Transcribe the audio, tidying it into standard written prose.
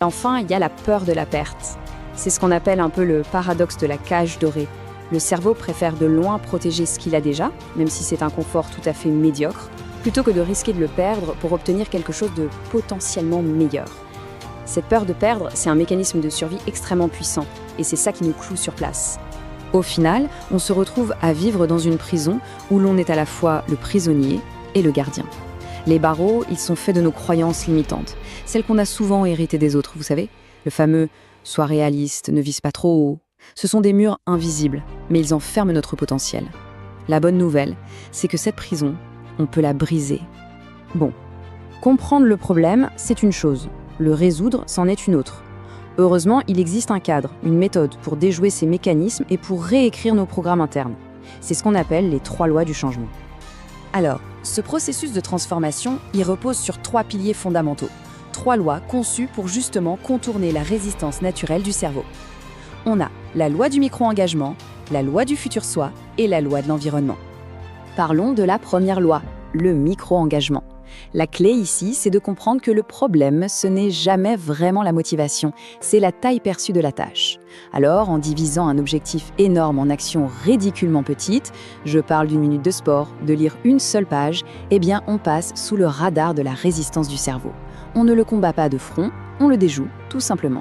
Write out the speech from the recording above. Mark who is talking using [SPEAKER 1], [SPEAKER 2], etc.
[SPEAKER 1] Enfin, il y a la peur de la perte. C'est ce qu'on appelle un peu le paradoxe de la cage dorée. Le cerveau préfère de loin protéger ce qu'il a déjà, même si c'est un confort tout à fait médiocre, plutôt que de risquer de le perdre pour obtenir quelque chose de potentiellement meilleur. Cette peur de perdre, c'est un mécanisme de survie extrêmement puissant, et c'est ça qui nous cloue sur place. Au final, on se retrouve à vivre dans une prison où l'on est à la fois le prisonnier et le gardien. Les barreaux, ils sont faits de nos croyances limitantes, celles qu'on a souvent héritées des autres, vous savez. Le fameux « sois réaliste, ne vise pas trop haut ». Ce sont des murs invisibles, mais ils enferment notre potentiel. La bonne nouvelle, c'est que cette prison, on peut la briser. Bon, comprendre le problème, c'est une chose. Le résoudre, c'en est une autre. Heureusement, il existe un cadre, une méthode pour déjouer ces mécanismes et pour réécrire nos programmes internes. C'est ce qu'on appelle les 3 lois du changement. Alors, ce processus de transformation, il repose sur 3 piliers fondamentaux. 3 lois conçues pour justement contourner la résistance naturelle du cerveau. On a la loi du micro-engagement, la loi du futur soi et la loi de l'environnement. Parlons de la première loi, le micro-engagement. La clé ici, c'est de comprendre que le problème, ce n'est jamais vraiment la motivation, c'est la taille perçue de la tâche. Alors, en divisant un objectif énorme en actions ridiculement petites, je parle d'1 minute de sport, de lire une seule page, eh bien on passe sous le radar de la résistance du cerveau. On ne le combat pas de front, on le déjoue, tout simplement.